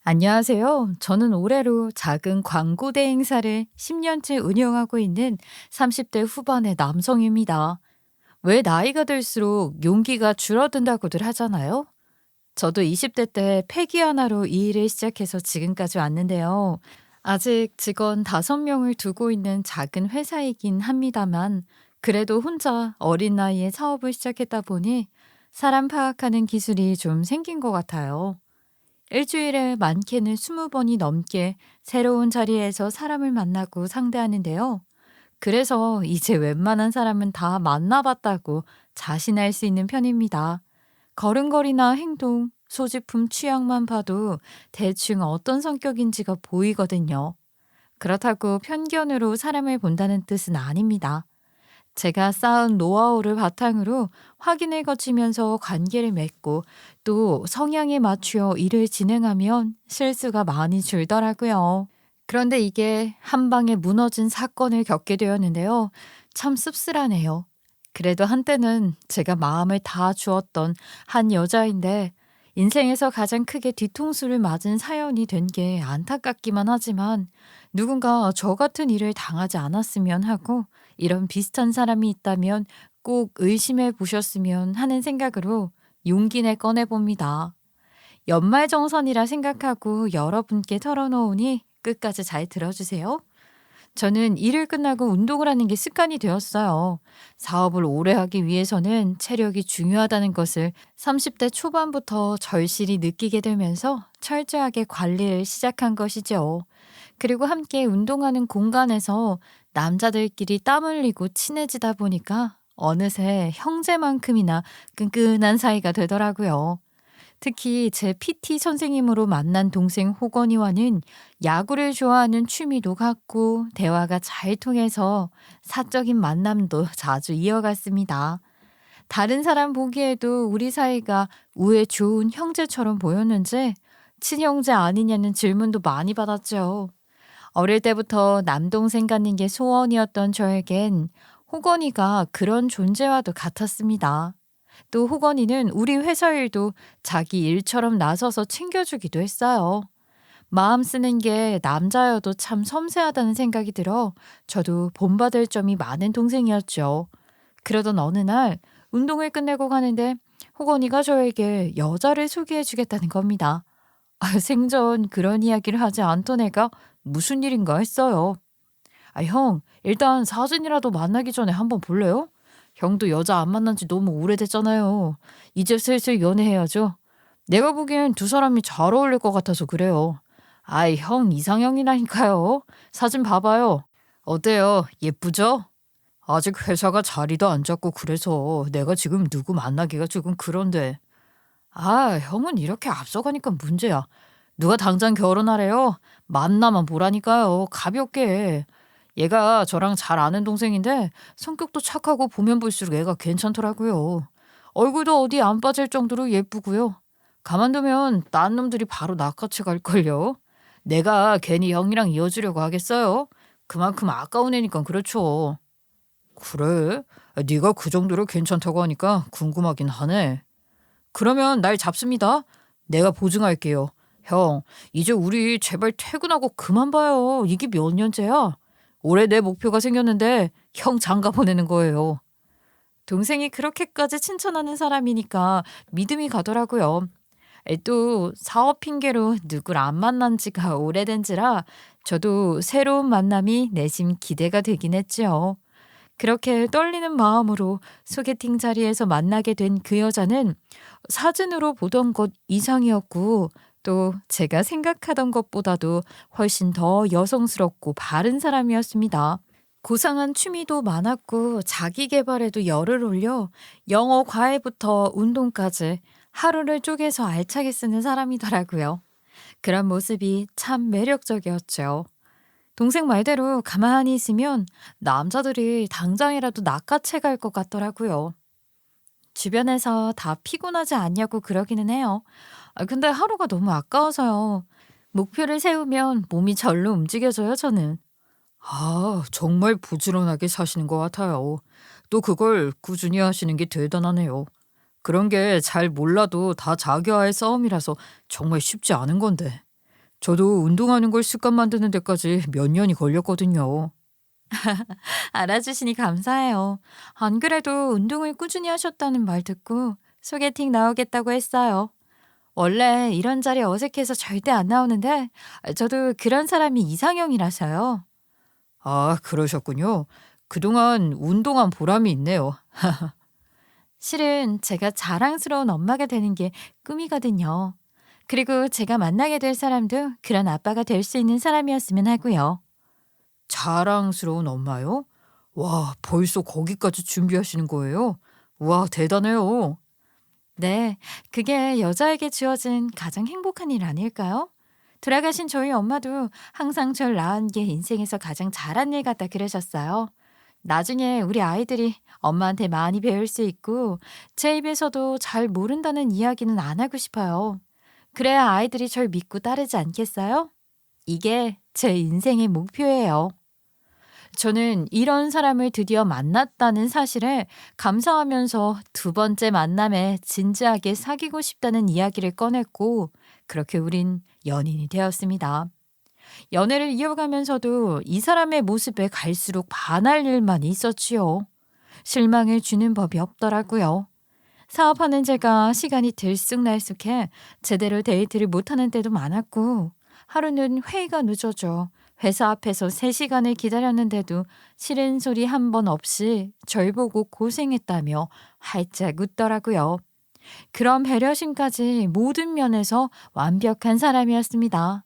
안녕하세요. 저는 올해로 작은 광고 대행사를 10년째 운영하고 있는 30대 후반의 남성입니다. 왜 나이가 들수록 용기가 줄어든다고들 하잖아요? 저도 20대 때 패기 하나로 이 일을 시작해서 지금까지 왔는데요. 아직 직원 5명을 두고 있는 작은 회사이긴 합니다만, 그래도 혼자 어린 나이에 사업을 시작했다 보니 사람 파악하는 기술이 좀 생긴 것 같아요. 일주일에 많게는 20번이 넘게 새로운 자리에서 사람을 만나고 상대하는데요. 그래서 이제 웬만한 사람은 다 만나봤다고 자신할 수 있는 편입니다. 걸음걸이나 행동, 소지품 취향만 봐도 대충 어떤 성격인지가 보이거든요. 그렇다고 편견으로 사람을 본다는 뜻은 아닙니다. 제가 쌓은 노하우를 바탕으로 확인을 거치면서 관계를 맺고 또 성향에 맞추어 일을 진행하면 실수가 많이 줄더라고요. 그런데 이게 한 방에 무너진 사건을 겪게 되었는데요. 참 씁쓸하네요. 그래도 한때는 제가 마음을 다 주었던 한 여자인데 인생에서 가장 크게 뒤통수를 맞은 사연이 된 게 안타깝기만 하지만 누군가 저 같은 일을 당하지 않았으면 하고 이런 비슷한 사람이 있다면 꼭 의심해 보셨으면 하는 생각으로 용기 내 꺼내봅니다. 연말정산이라 생각하고 여러분께 털어놓으니 끝까지 잘 들어주세요. 저는 일을 끝나고 운동을 하는 게 습관이 되었어요. 사업을 오래 하기 위해서는 체력이 중요하다는 것을 30대 초반부터 절실히 느끼게 되면서 철저하게 관리를 시작한 것이죠. 그리고 함께 운동하는 공간에서 남자들끼리 땀 흘리고 친해지다 보니까 어느새 형제만큼이나 끈끈한 사이가 되더라고요. 특히 제 PT 선생님으로 만난 동생 호건이와는 야구를 좋아하는 취미도 같고 대화가 잘 통해서 사적인 만남도 자주 이어갔습니다. 다른 사람 보기에도 우리 사이가 우애 좋은 형제처럼 보였는지 친형제 아니냐는 질문도 많이 받았죠. 어릴 때부터 남동생 갖는 게 소원이었던 저에겐 호건이가 그런 존재와도 같았습니다. 또 호건이는 우리 회사 일도 자기 일처럼 나서서 챙겨주기도 했어요. 마음 쓰는 게 남자여도 참 섬세하다는 생각이 들어 저도 본받을 점이 많은 동생이었죠. 그러던 어느 날 운동을 끝내고 가는데 호건이가 저에게 여자를 소개해 주겠다는 겁니다. 생전 그런 이야기를 하지 않던 애가 무슨 일인가 했어요. 형, 일단 사진이라도 만나기 전에 한번 볼래요? 형도 여자 안 만난 지 너무 오래됐잖아요. 이제 슬슬 연애해야죠. 내가 보기엔 두 사람이 잘 어울릴 것 같아서 그래요. 형 이상형이라니까요. 사진 봐봐요. 어때요? 예쁘죠? 아직 회사가 자리도 안 잡고 그래서 내가 지금 누구 만나기가 조금 그런데. 형은 이렇게 앞서가니까 문제야. 누가 당장 결혼하래요? 만나만 보라니까요. 가볍게. 얘가 저랑 잘 아는 동생인데 성격도 착하고 보면 볼수록 애가 괜찮더라고요. 얼굴도 어디 안 빠질 정도로 예쁘고요. 가만두면 딴 놈들이 바로 낚아채 갈걸요. 내가 괜히 형이랑 이어주려고 하겠어요? 그만큼 아까운 애니까 그렇죠. 그래? 네가 그 정도로 괜찮다고 하니까 궁금하긴 하네. 그러면 날 잡습니다. 내가 보증할게요. 형, 이제 우리 제발 퇴근하고 그만 봐요. 이게 몇 년째야? 올해 내 목표가 생겼는데 형 장가 보내는 거예요. 동생이 그렇게까지 칭찬하는 사람이니까 믿음이 가더라고요. 또 사업 핑계로 누굴 안 만난 지가 오래된지라 저도 새로운 만남이 내심 기대가 되긴 했지요. 그렇게 떨리는 마음으로 소개팅 자리에서 만나게 된 그 여자는 사진으로 보던 것 이상이었고 또 제가 생각하던 것보다도 훨씬 더 여성스럽고 바른 사람이었습니다. 고상한 취미도 많았고 자기 개발에도 열을 올려 영어 과외부터 운동까지 하루를 쪼개서 알차게 쓰는 사람이더라고요. 그런 모습이 참 매력적이었죠. 동생 말대로 가만히 있으면 남자들이 당장이라도 낚아채 갈 것 같더라고요. 주변에서 다 피곤하지 않냐고 그러기는 해요. 근데 하루가 너무 아까워서요. 목표를 세우면 몸이 절로 움직여져요, 저는. 정말 부지런하게 사시는 것 같아요. 또 그걸 꾸준히 하시는 게 대단하네요. 그런 게 잘 몰라도 다 자기와의 싸움이라서 정말 쉽지 않은 건데. 저도 운동하는 걸 습관 만드는 데까지 몇 년이 걸렸거든요. 알아주시니 감사해요. 안 그래도 운동을 꾸준히 하셨다는 말 듣고 소개팅 나오겠다고 했어요. 원래 이런 자리 어색해서 절대 안 나오는데 저도 그런 사람이 이상형이라서요. 아, 그러셨군요. 그동안 운동한 보람이 있네요. 실은 제가 자랑스러운 엄마가 되는 게 꿈이거든요. 그리고 제가 만나게 될 사람도 그런 아빠가 될 수 있는 사람이었으면 하고요. 자랑스러운 엄마요? 와, 벌써 거기까지 준비하시는 거예요? 와, 대단해요. 네, 그게 여자에게 주어진 가장 행복한 일 아닐까요? 돌아가신 저희 엄마도 항상 절 낳은 게 인생에서 가장 잘한 일 같다 그러셨어요. 나중에 우리 아이들이 엄마한테 많이 배울 수 있고 제 입에서도 잘 모른다는 이야기는 안 하고 싶어요. 그래야 아이들이 절 믿고 따르지 않겠어요? 이게 제 인생의 목표예요. 저는 이런 사람을 드디어 만났다는 사실에 감사하면서 두 번째 만남에 진지하게 사귀고 싶다는 이야기를 꺼냈고, 그렇게 우린 연인이 되었습니다. 연애를 이어가면서도 이 사람의 모습에 갈수록 반할 일만 있었지요. 실망을 주는 법이 없더라고요. 사업하는 제가 시간이 들쑥날쑥해 제대로 데이트를 못하는 때도 많았고, 하루는 회의가 늦어져 회사 앞에서 3시간을 기다렸는데도 싫은 소리 한 번 없이 절 보고 고생했다며 활짝 웃더라고요. 그런 배려심까지 모든 면에서 완벽한 사람이었습니다.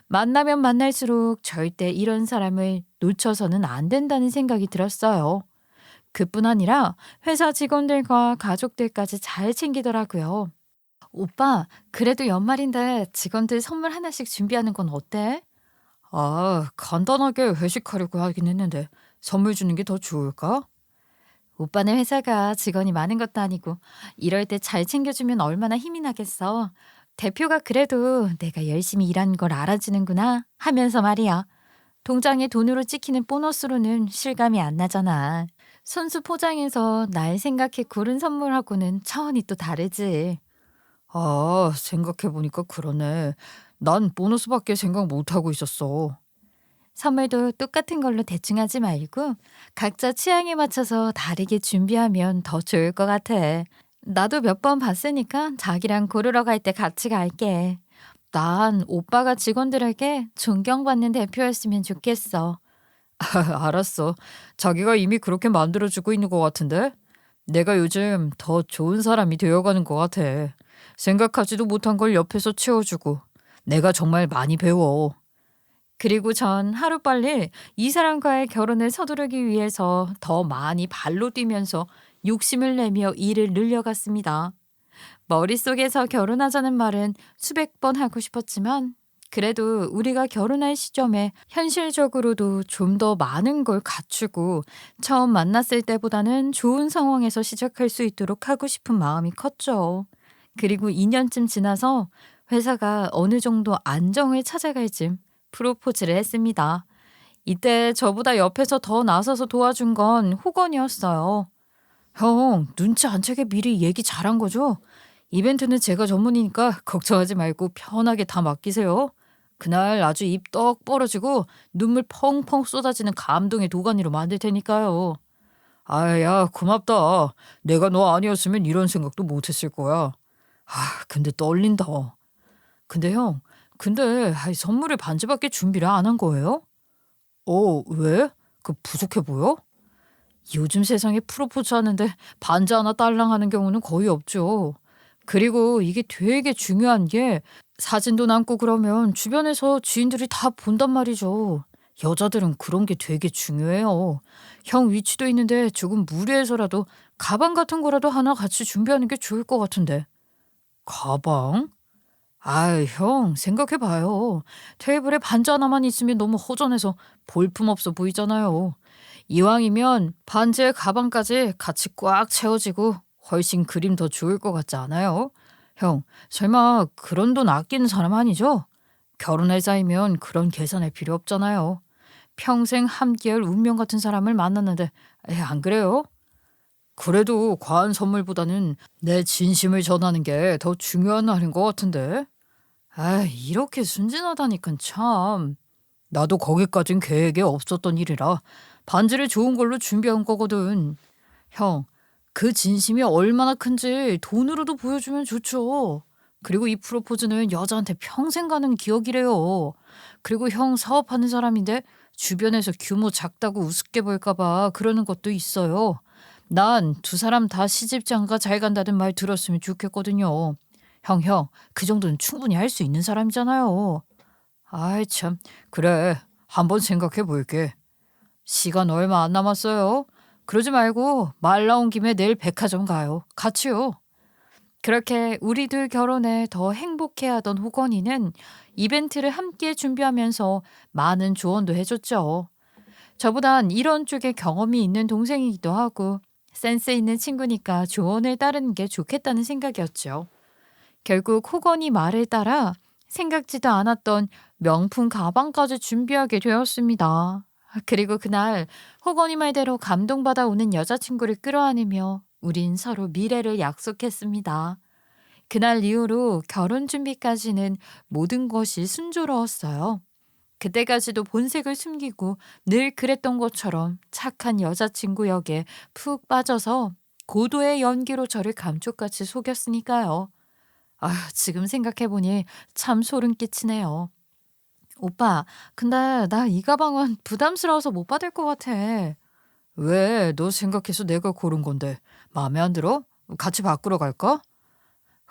만나면 만날수록 절대 이런 사람을 놓쳐서는 안 된다는 생각이 들었어요. 그뿐 아니라 회사 직원들과 가족들까지 잘 챙기더라고요. 오빠, 그래도 연말인데 직원들 선물 하나씩 준비하는 건 어때? 아, 간단하게 회식하려고 하긴 했는데 선물 주는 게 더 좋을까? 오빠네 회사가 직원이 많은 것도 아니고 이럴 때 잘 챙겨주면 얼마나 힘이 나겠어. 대표가 그래도 내가 열심히 일한 걸 알아주는구나 하면서 말이야. 통장에 돈으로 찍히는 보너스로는 실감이 안 나잖아. 손수 포장해서 날 생각해 고른 선물하고는 차원이 또 다르지. 아, 생각해보니까 그러네. 난 보너스밖에 생각 못하고 있었어. 선물도 똑같은 걸로 대충 하지 말고 각자 취향에 맞춰서 다르게 준비하면 더 좋을 것 같아. 나도 몇 번 봤으니까 자기랑 고르러 갈 때 같이 갈게. 난 오빠가 직원들에게 존경받는 대표였으면 좋겠어. 알았어. 자기가 이미 그렇게 만들어주고 있는 것 같은데? 내가 요즘 더 좋은 사람이 되어가는 것 같아. 생각하지도 못한 걸 옆에서 채워주고. 내가 정말 많이 배워. 그리고 전 하루빨리 이 사람과의 결혼을 서두르기 위해서 더 많이 발로 뛰면서 욕심을 내며 일을 늘려갔습니다. 머릿속에서 결혼하자는 말은 수백 번 하고 싶었지만 그래도 우리가 결혼할 시점에 현실적으로도 좀 더 많은 걸 갖추고 처음 만났을 때보다는 좋은 상황에서 시작할 수 있도록 하고 싶은 마음이 컸죠. 그리고 2년쯤 지나서 회사가 어느 정도 안정을 찾아갈 즈음 프로포즈를 했습니다. 이때 저보다 옆에서 더 나서서 도와준 건 호건이었어요. 형, 눈치 안 채게 미리 얘기 잘한 거죠? 이벤트는 제가 전문이니까 걱정하지 말고 편하게 다 맡기세요. 그날 아주 입 떡 벌어지고 눈물 펑펑 쏟아지는 감동의 도가니로 만들 테니까요. 아야, 고맙다. 내가 너 아니었으면 이런 생각도 못했을 거야. 아, 근데 떨린다. 근데 형, 선물을 반지밖에 준비를 안 한 거예요? 왜? 그 부족해 보여? 요즘 세상에 프로포즈 하는데 반지 하나 딸랑 하는 경우는 거의 없죠. 그리고 이게 되게 중요한 게 사진도 남고 그러면 주변에서 지인들이 다 본단 말이죠. 여자들은 그런 게 되게 중요해요. 형 위치도 있는데 조금 무리해서라도 가방 같은 거라도 하나 같이 준비하는 게 좋을 것 같은데. 가방? 아이, 형, 생각해봐요. 테이블에 반지 하나만 있으면 너무 허전해서 볼품없어 보이잖아요. 이왕이면 반지에 가방까지 같이 꽉 채워지고 훨씬 그림 더 좋을 것 같지 않아요? 형, 설마 그런 돈 아끼는 사람 아니죠? 결혼할 사이면 그런 계산할 필요 없잖아요. 평생 함께할 운명 같은 사람을 만났는데 안 그래요? 그래도 과한 선물보다는 내 진심을 전하는 게 더 중요한 날인 것 같은데. 아, 이렇게 순진하다니깐 참. 나도 거기까진 계획에 없었던 일이라 반지를 좋은 걸로 준비한 거거든. 형, 그 진심이 얼마나 큰지 돈으로도 보여주면 좋죠. 그리고 이 프로포즈는 여자한테 평생 가는 기억이래요. 그리고 형 사업하는 사람인데 주변에서 규모 작다고 우습게 볼까 봐 그러는 것도 있어요. 난 두 사람 다 시집장가 잘 간다는 말 들었으면 좋겠거든요. 형, 그 정도는 충분히 할 수 있는 사람이잖아요. 아이 참, 그래. 한번 생각해 볼게. 시간 얼마 안 남았어요. 그러지 말고 말 나온 김에 내일 백화점 가요. 같이요. 그렇게 우리 둘 결혼에 더 행복해하던 호건이는 이벤트를 함께 준비하면서 많은 조언도 해줬죠. 저보단 이런 쪽에 경험이 있는 동생이기도 하고 센스 있는 친구니까 조언을 따르는 게 좋겠다는 생각이었죠. 결국 호건이 말을 따라 생각지도 않았던 명품 가방까지 준비하게 되었습니다. 그리고 그날 호건이 말대로 감동받아 오는 여자친구를 끌어안으며 우린 서로 미래를 약속했습니다. 그날 이후로 결혼 준비까지는 모든 것이 순조로웠어요. 그때까지도 본색을 숨기고 늘 그랬던 것처럼 착한 여자친구 역에 푹 빠져서 고도의 연기로 저를 감쪽같이 속였으니까요. 아휴, 지금 생각해보니 참 소름 끼치네요. 오빠, 근데 나 이 가방은 부담스러워서 못 받을 것 같아. 왜? 너 생각해서 내가 고른 건데. 마음에 안 들어? 같이 바꾸러 갈까?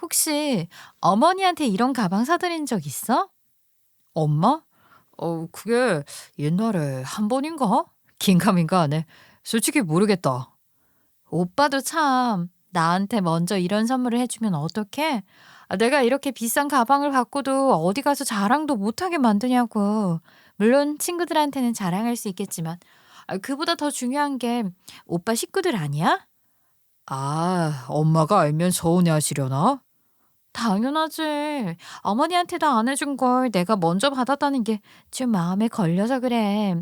혹시 어머니한테 이런 가방 사드린 적 있어? 엄마? 그게 옛날에 한 번인가? 긴가민가 하네. 솔직히 모르겠다. 오빠도 참 나한테 먼저 이런 선물을 해주면 어떡해? 내가 이렇게 비싼 가방을 받고도 어디 가서 자랑도 못하게 만드냐고. 물론 친구들한테는 자랑할 수 있겠지만 그보다 더 중요한 게 오빠 식구들 아니야? 아, 엄마가 알면 서운해하시려나? 당연하지. 어머니한테도 안 해준 걸 내가 먼저 받았다는 게 좀 마음에 걸려서 그래.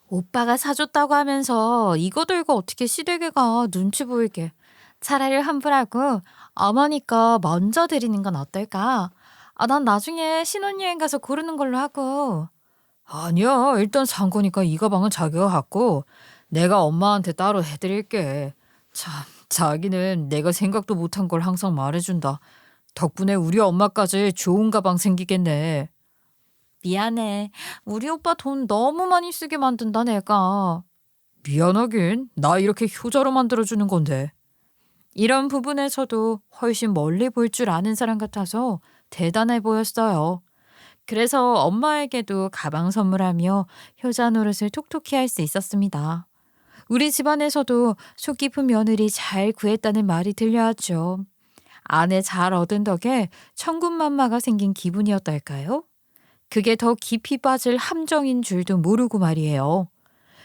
오빠가 사줬다고 하면서 이거 들고 어떻게 시댁에 가 눈치 보이게. 차라리 환불하고 어머니 거 먼저 드리는 건 어떨까? 난 나중에 신혼여행 가서 고르는 걸로 하고. 아니야, 일단 산 거니까 이 가방은 자기가 갖고 내가 엄마한테 따로 해드릴게. 참, 자기는 내가 생각도 못한 걸 항상 말해준다. 덕분에 우리 엄마까지 좋은 가방 생기겠네. 미안해. 우리 오빠 돈 너무 많이 쓰게 만든다, 내가. 미안하긴. 나 이렇게 효자로 만들어주는 건데. 이런 부분에서도 훨씬 멀리 볼 줄 아는 사람 같아서 대단해 보였어요. 그래서 엄마에게도 가방 선물하며 효자 노릇을 톡톡히 할 수 있었습니다. 우리 집안에서도 속 깊은 며느리 잘 구했다는 말이 들려왔죠. 아내 잘 얻은 덕에 천군만마가 생긴 기분이었달까요? 그게 더 깊이 빠질 함정인 줄도 모르고 말이에요.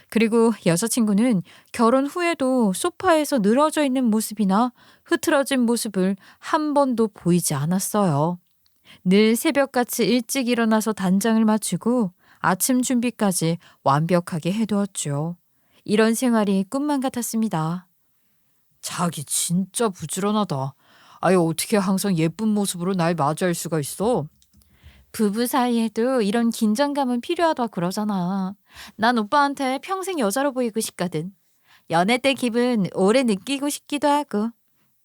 그리고 여자친구는 결혼 후에도 소파에서 늘어져 있는 모습이나 흐트러진 모습을 한 번도 보이지 않았어요. 늘 새벽같이 일찍 일어나서 단장을 마치고 아침 준비까지 완벽하게 해두었죠. 이런 생활이 꿈만 같았습니다. 자기 진짜 부지런하다. 아유, 어떻게 항상 예쁜 모습으로 날 맞이할 수가 있어? 부부 사이에도 이런 긴장감은 필요하다 그러잖아. 난 오빠한테 평생 여자로 보이고 싶거든. 연애 때 기분 오래 느끼고 싶기도 하고.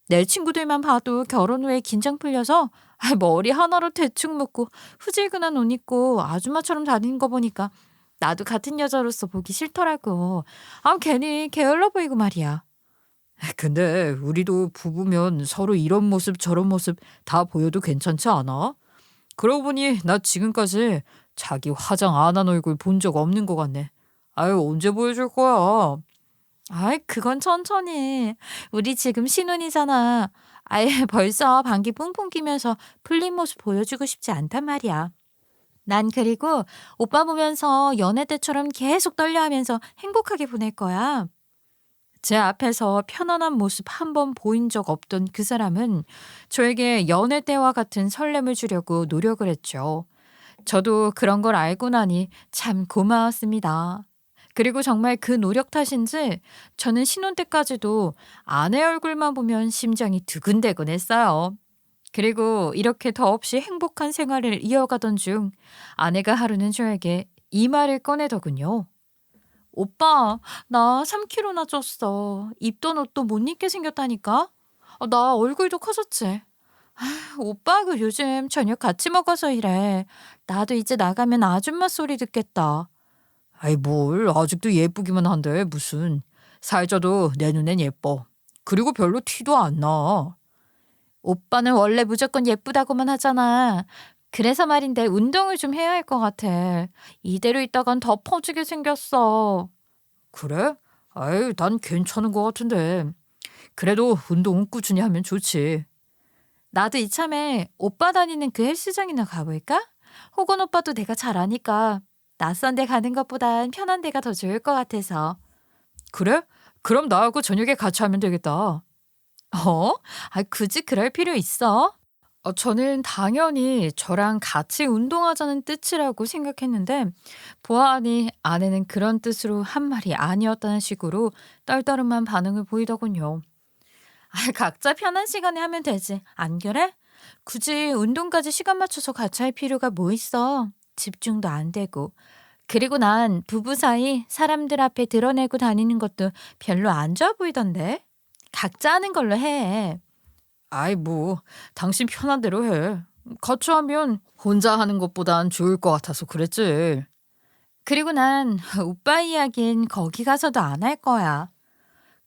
내 친구들만 봐도 결혼 후에 긴장 풀려서 머리 하나로 대충 묶고 후질근한 옷 입고 아줌마처럼 다니는 거 보니까 나도 같은 여자로서 보기 싫더라고. 괜히 게을러 보이고 말이야. 근데 우리도 부부면 서로 이런 모습 저런 모습 다 보여도 괜찮지 않아? 그러고 보니 나 지금까지 자기 화장 안 한 얼굴 본 적 없는 것 같네. 아유, 언제 보여줄 거야? 아이, 그건 천천히. 우리 지금 신혼이잖아. 아예 벌써 방귀 뿡뿡 끼면서 풀린 모습 보여주고 싶지 않단 말이야. 난 그리고 오빠 보면서 연애 때처럼 계속 떨려하면서 행복하게 보낼 거야. 제 앞에서 편안한 모습 한 번 보인 적 없던 그 사람은 저에게 연애 때와 같은 설렘을 주려고 노력을 했죠. 저도 그런 걸 알고 나니 참 고마웠습니다. 그리고 정말 그 노력 탓인지 저는 신혼 때까지도 아내 얼굴만 보면 심장이 두근대근 했어요. 그리고 이렇게 더없이 행복한 생활을 이어가던 중 아내가 하루는 저에게 이 말을 꺼내더군요. 오빠, 나 3kg나 쪘어. 입던 옷도 못 입게 생겼다니까? 나 얼굴도 커졌지? 오빠하고 요즘 저녁 같이 먹어서 이래. 나도 이제 나가면 아줌마 소리 듣겠다. 아이 뭘 아직도 예쁘기만 한데 무슨. 살쪄도 내 눈엔 예뻐. 그리고 별로 티도 안 나. 오빠는 원래 무조건 예쁘다고만 하잖아. 그래서 말인데 운동을 좀 해야 할 것 같아. 이대로 있다간 더 퍼지게 생겼어. 그래? 아이, 난 괜찮은 것 같은데. 그래도 운동은 꾸준히 하면 좋지. 나도 이참에 오빠 다니는 그 헬스장이나 가볼까? 호건 오빠도 내가 잘 아니까 낯선 데 가는 것보단 편한 데가 더 좋을 것 같아서. 그래? 그럼 나하고 저녁에 같이 하면 되겠다. 어? 굳이 그럴 필요 있어? 저는 당연히 저랑 같이 운동하자는 뜻이라고 생각했는데 보아하니 아내는 그런 뜻으로 한 말이 아니었다는 식으로 떨떠름한 반응을 보이더군요. 각자 편한 시간에 하면 되지. 안 그래? 굳이 운동까지 시간 맞춰서 같이 할 필요가 뭐 있어. 집중도 안 되고. 그리고 난 부부 사이 사람들 앞에 드러내고 다니는 것도 별로 안 좋아 보이던데. 각자 하는 걸로 해. 아이 뭐 당신 편한 대로 해. 같이 하면 혼자 하는 것보단 좋을 것 같아서 그랬지. 그리고 난 오빠 이야기는 거기 가서도 안 할 거야.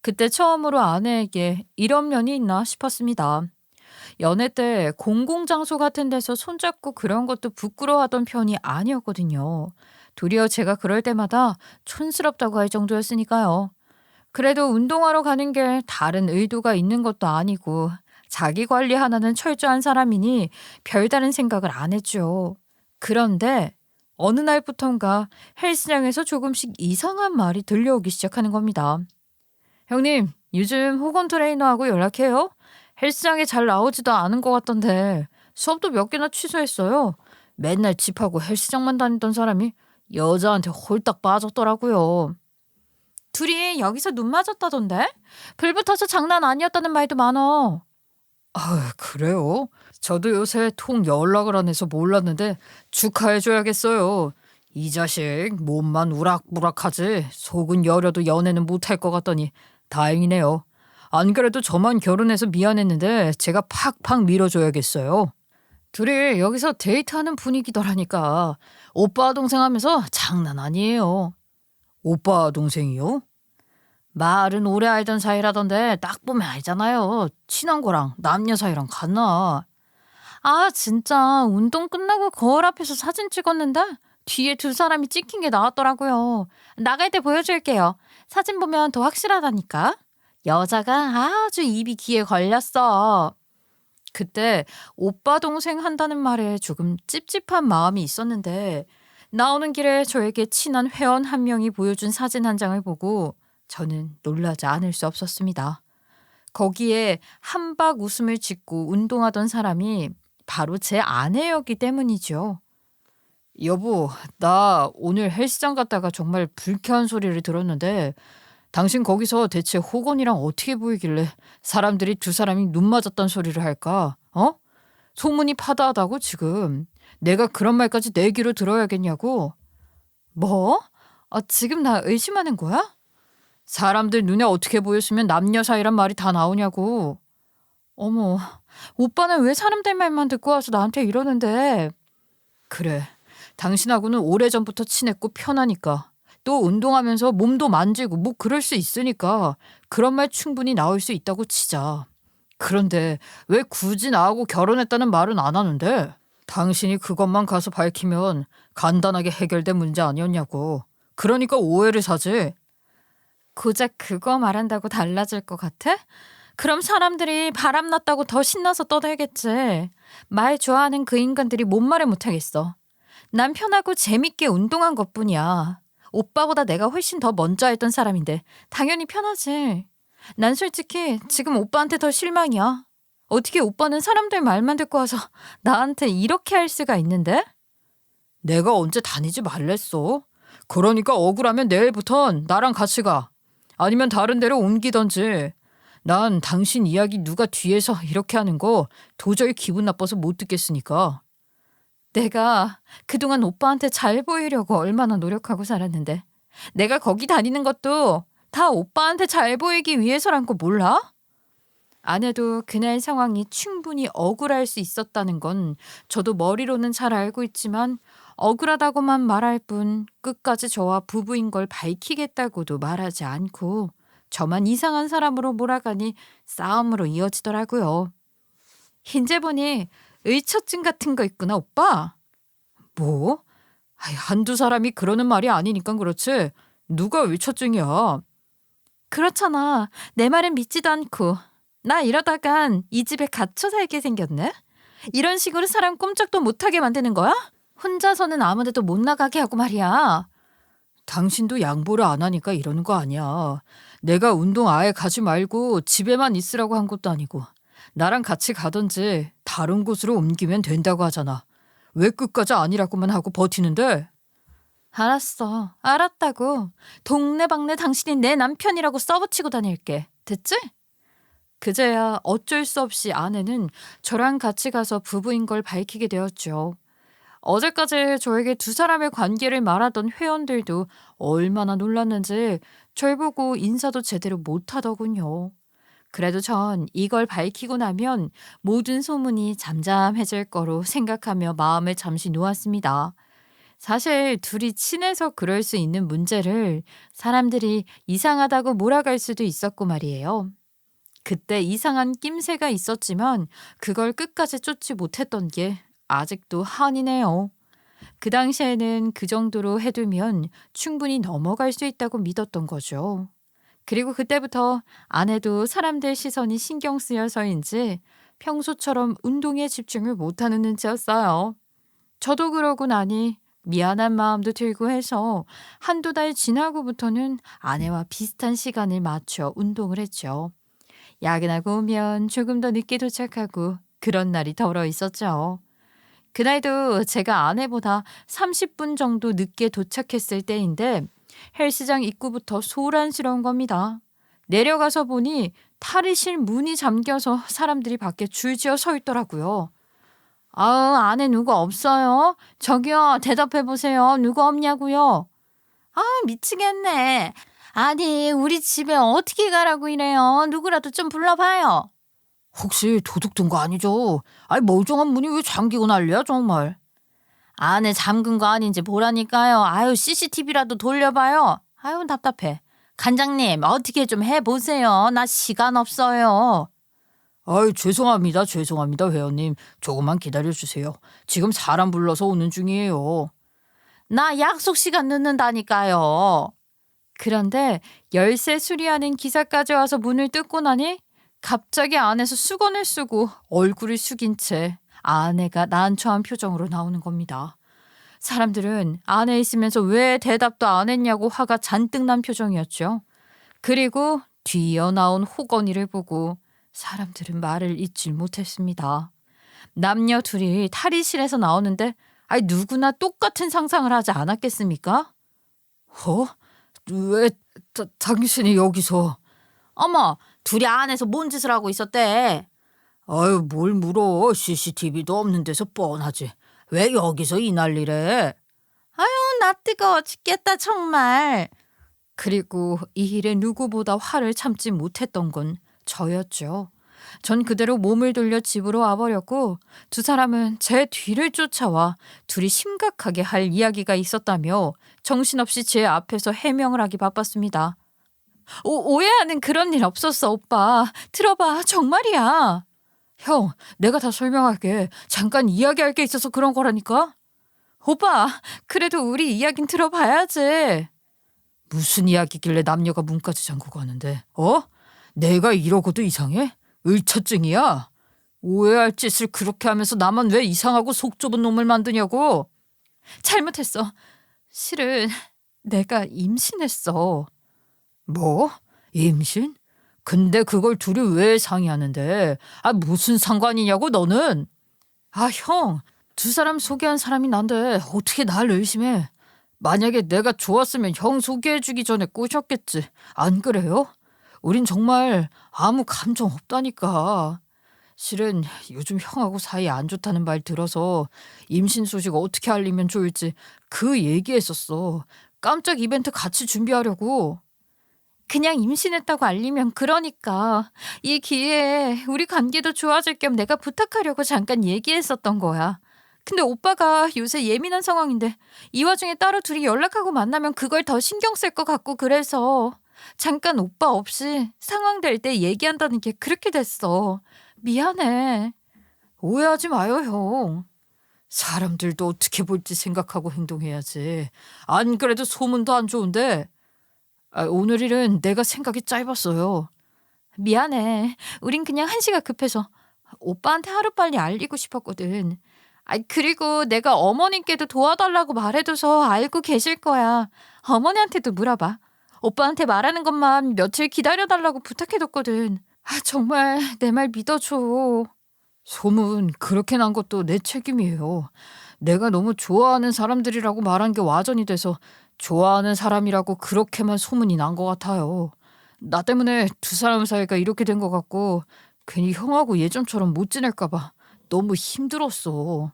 그때 처음으로 아내에게 이런 면이 있나 싶었습니다. 연애 때 공공장소 같은 데서 손잡고 그런 것도 부끄러워하던 편이 아니었거든요. 도리어 제가 그럴 때마다 촌스럽다고 할 정도였으니까요. 그래도 운동하러 가는 게 다른 의도가 있는 것도 아니고 자기 관리 하나는 철저한 사람이니 별다른 생각을 안 했죠. 그런데 어느 날부턴가 헬스장에서 조금씩 이상한 말이 들려오기 시작하는 겁니다. 형님, 요즘 호건 트레이너하고 연락해요? 헬스장에 잘 나오지도 않은 것 같던데 수업도 몇 개나 취소했어요. 맨날 집하고 헬스장만 다니던 사람이 여자한테 홀딱 빠졌더라고요. 둘이 여기서 눈 맞았다던데? 불 붙어서 장난 아니었다는 말도 많어. 그래요? 저도 요새 통 연락을 안 해서 몰랐는데 축하해줘야겠어요. 이 자식 몸만 우락부락하지 속은 여려도 연애는 못할 것 같더니 다행이네요. 안 그래도 저만 결혼해서 미안했는데 제가 팍팍 밀어줘야겠어요. 둘이 여기서 데이트하는 분위기더라니까. 오빠 동생 하면서 장난 아니에요. 오빠 동생이요? 말은 오래 알던 사이라던데 딱 보면 알잖아요. 친한 거랑 남녀 사이랑 같나. 진짜 운동 끝나고 거울 앞에서 사진 찍었는데 뒤에 두 사람이 찍힌 게 나왔더라고요. 나갈 때 보여줄게요. 사진 보면 더 확실하다니까. 여자가 아주 입이 귀에 걸렸어. 그때 오빠 동생 한다는 말에 조금 찝찝한 마음이 있었는데 나오는 길에 저에게 친한 회원 한 명이 보여준 사진 한 장을 보고 저는 놀라지 않을 수 없었습니다. 거기에 한박 웃음을 짓고 운동하던 사람이 바로 제 아내였기 때문이죠. 여보, 나 오늘 헬스장 갔다가 정말 불쾌한 소리를 들었는데 당신 거기서 대체 호건이랑 어떻게 보이길래 사람들이 두 사람이 눈 맞았단 소리를 할까? 소문이 파다하다고 지금. 내가 그런 말까지 내 귀로 들어야겠냐고. 뭐? 지금 나 의심하는 거야? 사람들 눈에 어떻게 보였으면 남녀 사이란 말이 다 나오냐고. 어머, 오빠는 왜 사람들 말만 듣고 와서 나한테 이러는데. 그래, 당신하고는 오래전부터 친했고 편하니까. 또 운동하면서 몸도 만지고 뭐 그럴 수 있으니까 그런 말 충분히 나올 수 있다고 치자. 그런데 왜 굳이 나하고 결혼했다는 말은 안 하는데? 당신이 그것만 가서 밝히면 간단하게 해결된 문제 아니었냐고. 그러니까 오해를 사지. 고작 그거 말한다고 달라질 것 같아? 그럼 사람들이 바람났다고 더 신나서 떠들겠지. 말 좋아하는 그 인간들이 뭔 말을 못하겠어. 난 편하고 재밌게 운동한 것뿐이야. 오빠보다 내가 훨씬 더 먼저 알던 사람인데 당연히 편하지. 난 솔직히 지금 오빠한테 더 실망이야. 어떻게 오빠는 사람들 말만 듣고 와서 나한테 이렇게 할 수가 있는데? 내가 언제 다니지 말랬어. 그러니까 억울하면 내일부턴 나랑 같이 가. 아니면 다른 데로 옮기던지. 난 당신 이야기 누가 뒤에서 이렇게 하는 거 도저히 기분 나빠서 못 듣겠으니까. 내가 그동안 오빠한테 잘 보이려고 얼마나 노력하고 살았는데 내가 거기 다니는 것도 다 오빠한테 잘 보이기 위해서란 거 몰라? 아내도 그날 상황이 충분히 억울할 수 있었다는 건 저도 머리로는 잘 알고 있지만 억울하다고만 말할 뿐 끝까지 저와 부부인 걸 밝히겠다고도 말하지 않고 저만 이상한 사람으로 몰아가니 싸움으로 이어지더라고요. 인제 보니 의처증 같은 거 있구나, 오빠. 뭐? 아이, 한두 사람이 그러는 말이 아니니까 그렇지. 누가 의처증이야? 그렇잖아. 내 말은 믿지도 않고. 나 이러다간 이 집에 갇혀 살게 생겼네? 이런 식으로 사람 꼼짝도 못하게 만드는 거야? 혼자서는 아무 데도 못 나가게 하고 말이야. 당신도 양보를 안 하니까 이러는 거 아니야. 내가 운동 아예 가지 말고 집에만 있으라고 한 것도 아니고 나랑 같이 가든지 다른 곳으로 옮기면 된다고 하잖아. 왜 끝까지 아니라고만 하고 버티는데? 알았어. 알았다고. 동네방네 당신이 내 남편이라고 써붙이고 다닐게. 됐지? 그제야 어쩔 수 없이 아내는 저랑 같이 가서 부부인 걸 밝히게 되었죠. 어제까지 저에게 두 사람의 관계를 말하던 회원들도 얼마나 놀랐는지 절 보고 인사도 제대로 못하더군요. 그래도 전 이걸 밝히고 나면 모든 소문이 잠잠해질 거로 생각하며 마음을 잠시 놓았습니다. 사실 둘이 친해서 그럴 수 있는 문제를 사람들이 이상하다고 몰아갈 수도 있었고 말이에요. 그때 이상한 낌새가 있었지만 그걸 끝까지 쫓지 못했던 게 아직도 한이네요. 그 당시에는 그 정도로 해두면 충분히 넘어갈 수 있다고 믿었던 거죠. 그리고 그때부터 아내도 사람들 시선이 신경 쓰여서인지 평소처럼 운동에 집중을 못하는 눈치였어요. 저도 그러고 나니 미안한 마음도 들고 해서 한두 달 지나고부터는 아내와 비슷한 시간을 맞춰 운동을 했죠. 야근하고 오면 조금 더 늦게 도착하고 그런 날이 덜어 있었죠. 그날도 제가 아내보다 30분 정도 늦게 도착했을 때인데 헬스장 입구부터 소란스러운 겁니다. 내려가서 보니 탈의실 문이 잠겨서 사람들이 밖에 줄지어 서 있더라고요. 아우, 안에 누구 없어요? 저기요, 대답해보세요. 누구 없냐고요? 아, 미치겠네. 아니, 우리 집에 어떻게 가라고 이래요? 누구라도 좀 불러봐요. 혹시 도둑 든 거 아니죠? 아니, 멀쩡한 문이 왜 잠기고 난리야, 정말. 안에 잠근 거 아닌지 보라니까요. 아유, CCTV라도 돌려봐요. 아유, 답답해. 간장님, 어떻게 좀 해보세요. 나 시간 없어요. 아유, 죄송합니다, 회원님. 조금만 기다려주세요. 지금 사람 불러서 오는 중이에요. 나 약속 시간 늦는다니까요. 그런데 열쇠 수리하는 기사까지 와서 문을 뜯고 나니 갑자기 안에서 수건을 쓰고 얼굴을 숙인 채 아내가 난처한 표정으로 나오는 겁니다. 사람들은 안에 있으면서 왜 대답도 안 했냐고 화가 잔뜩 난 표정이었죠. 그리고 뒤이어 나온 호건이를 보고 사람들은 말을 잇질 못했습니다. 남녀 둘이 탈의실에서 나오는데 누구나 똑같은 상상을 하지 않았겠습니까? 왜 당신이 여기서? 어머, 둘이 안에서 뭔 짓을 하고 있었대? 아유, 뭘 물어. CCTV도 없는 데서 뻔하지. 왜 여기서 이 난리래? 아유, 나 뜨거워 죽겠다 정말. 그리고 이 일에 누구보다 화를 참지 못했던 건 저였죠. 전 그대로 몸을 돌려 집으로 와버렸고 두 사람은 제 뒤를 쫓아와 둘이 심각하게 할 이야기가 있었다며 정신없이 제 앞에서 해명을 하기 바빴습니다. 오해하는 그런 일 없었어, 오빠. 들어봐, 정말이야. 형, 내가 다 설명할게. 잠깐 이야기할 게 있어서 그런 거라니까. 오빠, 그래도 우리 이야긴 들어봐야지. 무슨 이야기길래 남녀가 문까지 잠그고 하는데? 내가 이러고도 이상해? 의처증이야? 오해할 짓을 그렇게 하면서 나만 왜 이상하고 속 좁은 놈을 만드냐고. 잘못했어. 실은 내가 임신했어. 뭐? 임신? 근데 그걸 둘이 왜 상의하는데? 무슨 상관이냐고 너는? 형, 두 사람 소개한 사람이 난데 어떻게 날 의심해? 만약에 내가 좋았으면 형 소개해주기 전에 꼬셨겠지. 안 그래요? 우린 정말 아무 감정 없다니까. 실은 요즘 형하고 사이 안 좋다는 말 들어서 임신 소식 어떻게 알리면 좋을지 그 얘기했었어. 깜짝 이벤트 같이 준비하려고. 그냥 임신했다고 알리면 그러니까 이 기회에 우리 관계도 좋아질 겸 내가 부탁하려고 잠깐 얘기했었던 거야. 근데 오빠가 요새 예민한 상황인데 이 와중에 따로 둘이 연락하고 만나면 그걸 더 신경 쓸 것 같고 그래서 잠깐 오빠 없이 상황 될 때 얘기한다는 게 그렇게 됐어. 미안해. 오해하지 마요, 형. 사람들도 어떻게 볼지 생각하고 행동해야지. 안 그래도 소문도 안 좋은데. 오늘 일은 내가 생각이 짧았어요. 미안해. 우린 그냥 한시가 급해서 오빠한테 하루빨리 알리고 싶었거든. 그리고 내가 어머님께도 도와달라고 말해둬서 알고 계실 거야. 어머니한테도 물어봐. 오빠한테 말하는 것만 며칠 기다려달라고 부탁해뒀거든. 정말 내 말 믿어줘. 소문 그렇게 난 것도 내 책임이에요. 내가 너무 좋아하는 사람들이라고 말한 게 와전이 돼서 좋아하는 사람이라고 그렇게만 소문이 난 것 같아요. 나 때문에 두 사람 사이가 이렇게 된 것 같고 괜히 형하고 예전처럼 못 지낼까 봐 너무 힘들었어.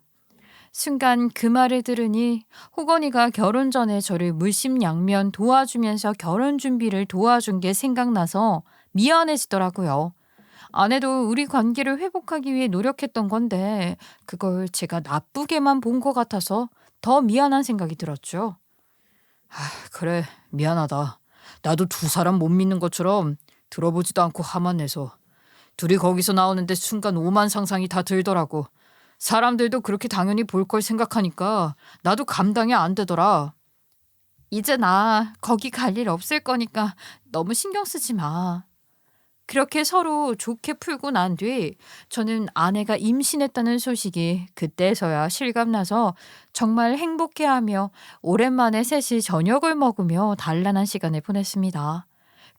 순간 그 말을 들으니 호건이가 결혼 전에 저를 물심양면 도와주면서 결혼 준비를 도와준 게 생각나서 미안해지더라고요. 아내도 우리 관계를 회복하기 위해 노력했던 건데 그걸 제가 나쁘게만 본 것 같아서 더 미안한 생각이 들었죠. 그래, 미안하다. 나도 두 사람 못 믿는 것처럼 들어보지도 않고 화만 내서 둘이 거기서 나오는데 순간 오만 상상이 다 들더라고. 사람들도 그렇게 당연히 볼 걸 생각하니까 나도 감당이 안 되더라. 이제 나 거기 갈 일 없을 거니까 너무 신경 쓰지 마. 그렇게 서로 좋게 풀고 난 뒤 저는 아내가 임신했다는 소식이 그때서야 실감나서 정말 행복해하며 오랜만에 셋이 저녁을 먹으며 단란한 시간을 보냈습니다.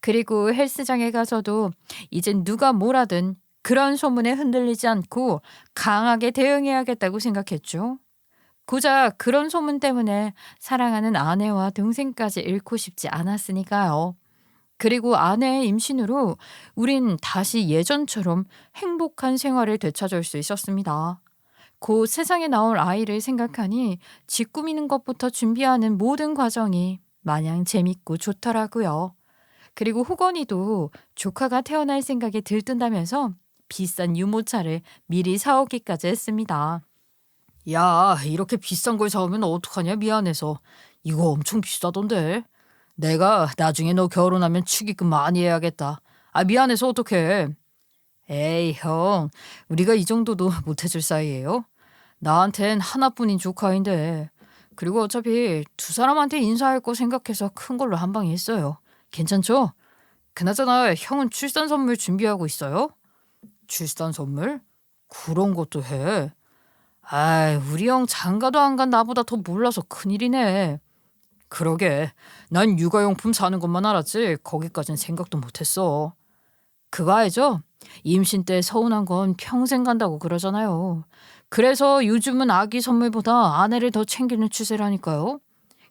그리고 헬스장에 가서도 이젠 누가 뭐라든 그런 소문에 흔들리지 않고 강하게 대응해야겠다고 생각했죠. 고작 그런 소문 때문에 사랑하는 아내와 동생까지 잃고 싶지 않았으니까요. 그리고 아내의 임신으로 우린 다시 예전처럼 행복한 생활을 되찾을 수 있었습니다. 곧 세상에 나올 아이를 생각하니 집 꾸미는 것부터 준비하는 모든 과정이 마냥 재밌고 좋더라고요. 그리고 호건이도 조카가 태어날 생각이 들뜬다면서 비싼 유모차를 미리 사오기까지 했습니다. 야, 이렇게 비싼 걸 사오면 어떡하냐 미안해서. 이거 엄청 비싸던데. 내가 나중에 너 결혼하면 축의금 많이 해야겠다. 미안해서 어떡해. 에이 형, 우리가 이 정도도 못 해줄 사이예요? 나한텐 하나뿐인 조카인데. 그리고 어차피 두 사람한테 인사할 거 생각해서 큰 걸로 한 방에 했어요. 괜찮죠? 그나저나 형은 출산 선물 준비하고 있어요? 출산 선물? 그런 것도 해? 우리 형 장가도 안 간 나보다 더 몰라서 큰일이네. 그러게, 난 육아용품 사는 것만 알았지 거기까진 생각도 못했어. 그거 알죠? 임신 때 서운한 건 평생 간다고 그러잖아요. 그래서 요즘은 아기 선물보다 아내를 더 챙기는 추세라니까요.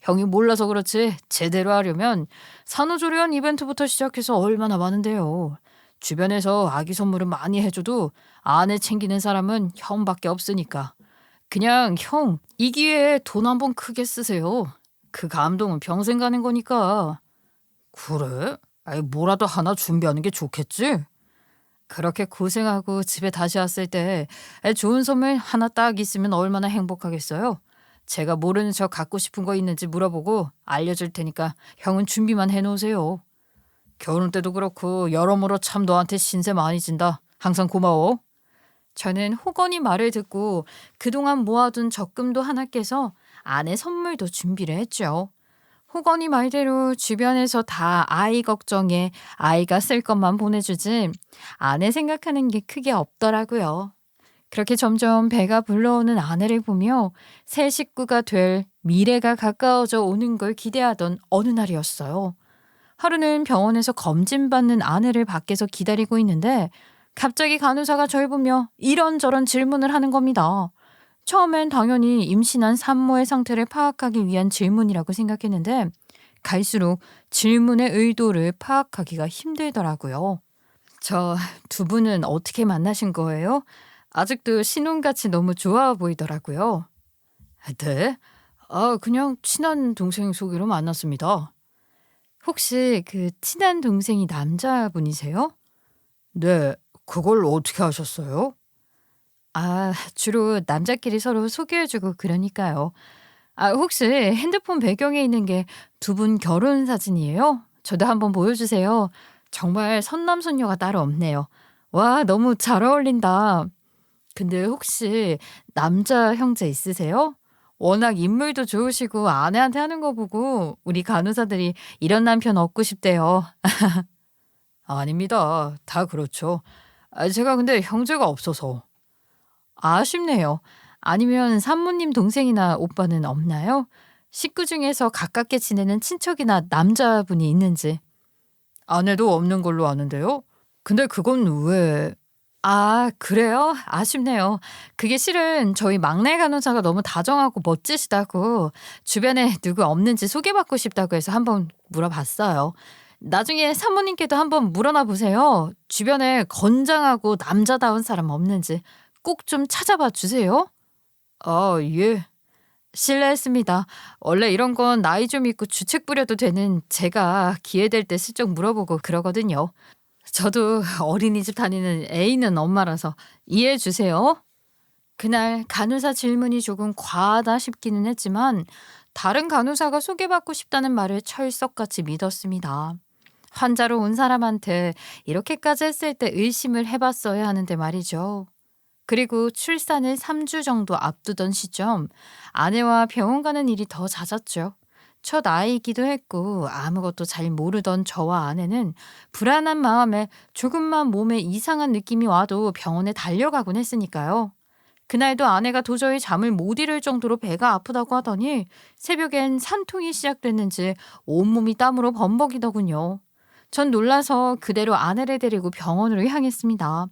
형이 몰라서 그렇지 제대로 하려면 산후조리원 이벤트부터 시작해서 얼마나 많은데요. 주변에서 아기 선물을 많이 해줘도 아내 챙기는 사람은 형밖에 없으니까. 그냥 형, 이 기회에 돈 한번 크게 쓰세요. 그 감동은 평생 가는 거니까. 그래? 뭐라도 하나 준비하는 게 좋겠지? 그렇게 고생하고 집에 다시 왔을 때 좋은 선물 하나 딱 있으면 얼마나 행복하겠어요? 제가 모르는 척 갖고 싶은 거 있는지 물어보고 알려줄 테니까 형은 준비만 해놓으세요. 결혼 때도 그렇고 여러모로 참 너한테 신세 많이 진다. 항상 고마워. 저는 호건이 말을 듣고 그동안 모아둔 적금도 하나 깨서 아내 선물도 준비를 했죠. 호건이 말대로 주변에서 다 아이 걱정에 아이가 쓸 것만 보내주지 아내 생각하는 게 크게 없더라고요. 그렇게 점점 배가 불러오는 아내를 보며 새 식구가 될 미래가 가까워져 오는 걸 기대하던 어느 날이었어요. 하루는 병원에서 검진받는 아내를 밖에서 기다리고 있는데 갑자기 간호사가 절 보며 이런저런 질문을 하는 겁니다. 처음엔 당연히 임신한 산모의 상태를 파악하기 위한 질문이라고 생각했는데 갈수록 질문의 의도를 파악하기가 힘들더라고요. 저 두 분은 어떻게 만나신 거예요? 아직도 신혼같이 너무 좋아 보이더라고요. 네? 그냥 친한 동생 소개로 만났습니다. 혹시 그 친한 동생이 남자분이세요? 네, 그걸 어떻게 하셨어요? 주로 남자끼리 서로 소개해주고 그러니까요. 혹시 핸드폰 배경에 있는 게 두 분 결혼 사진이에요? 저도 한번 보여주세요. 정말 선남선녀가 따로 없네요. 와, 너무 잘 어울린다. 근데 혹시 남자 형제 있으세요? 워낙 인물도 좋으시고 아내한테 하는 거 보고 우리 간호사들이 이런 남편 얻고 싶대요. 아닙니다. 다 그렇죠. 제가 근데 형제가 없어서. 아쉽네요. 아니면 산모님 동생이나 오빠는 없나요? 식구 중에서 가깝게 지내는 친척이나 남자분이 있는지. 아내도 없는 걸로 아는데요. 근데 그건 왜? 그래요? 아쉽네요. 그게 실은 저희 막내 간호사가 너무 다정하고 멋지시다고 주변에 누구 없는지 소개받고 싶다고 해서 한번 물어봤어요. 나중에 사모님께도 한번 물어나 보세요. 주변에 건장하고 남자다운 사람 없는지 꼭 좀 찾아봐 주세요. 예. 실례했습니다. 원래 이런 건 나이 좀 있고 주책 부려도 되는 제가 기회 될 때 슬쩍 물어보고 그러거든요. 저도 어린이집 다니는 애 있는 엄마라서 이해해 주세요. 그날 간호사 질문이 조금 과하다 싶기는 했지만 다른 간호사가 소개받고 싶다는 말을 철석같이 믿었습니다. 환자로 온 사람한테 이렇게까지 했을 때 의심을 해봤어야 하는데 말이죠. 그리고 출산을 3주 정도 앞두던 시점, 아내와 병원 가는 일이 더 잦았죠. 첫 아이이기도 했고 아무것도 잘 모르던 저와 아내는 불안한 마음에 조금만 몸에 이상한 느낌이 와도 병원에 달려가곤 했으니까요. 그날도 아내가 도저히 잠을 못 이룰 정도로 배가 아프다고 하더니 새벽엔 산통이 시작됐는지 온몸이 땀으로 범벅이더군요. 전 놀라서 그대로 아내를 데리고 병원으로 향했습니다.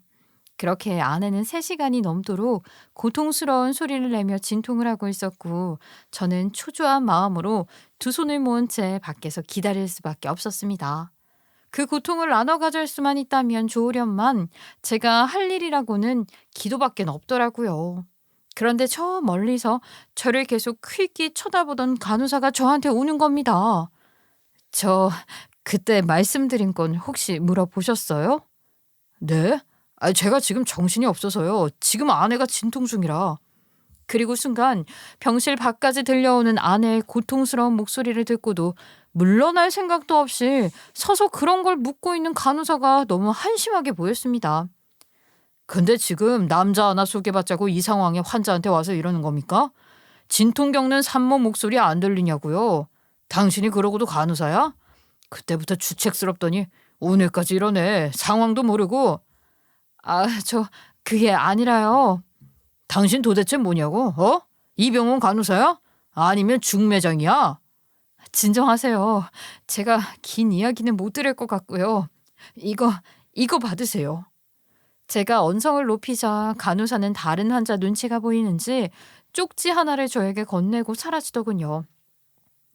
그렇게 아내는 3시간이 넘도록 고통스러운 소리를 내며 진통을 하고 있었고 저는 초조한 마음으로 두 손을 모은 채 밖에서 기다릴 수밖에 없었습니다. 그 고통을 나눠 가질 수만 있다면 좋으련만 제가 할 일이라고는 기도밖에 없더라고요. 그런데 저 멀리서 저를 계속 흘기 쳐다보던 간호사가 저한테 오는 겁니다. 저 그때 말씀드린 건 혹시 물어보셨어요? 네? 제가 지금 정신이 없어서요. 지금 아내가 진통 중이라. 그리고 순간 병실 밖까지 들려오는 아내의 고통스러운 목소리를 듣고도 물러날 생각도 없이 서서 그런 걸 묻고 있는 간호사가 너무 한심하게 보였습니다. 근데 지금 남자 하나 소개받자고 이 상황에 환자한테 와서 이러는 겁니까? 진통 겪는 산모 목소리 안 들리냐고요? 당신이 그러고도 간호사야? 그때부터 주책스럽더니 오늘까지 이러네. 상황도 모르고. 저 그게 아니라요. 당신 도대체 뭐냐고? 이 병원 간호사야? 아니면 중매장이야? 진정하세요. 제가 긴 이야기는 못 들을 것 같고요. 이거 받으세요. 제가 언성을 높이자 간호사는 다른 환자 눈치가 보이는지 쪽지 하나를 저에게 건네고 사라지더군요.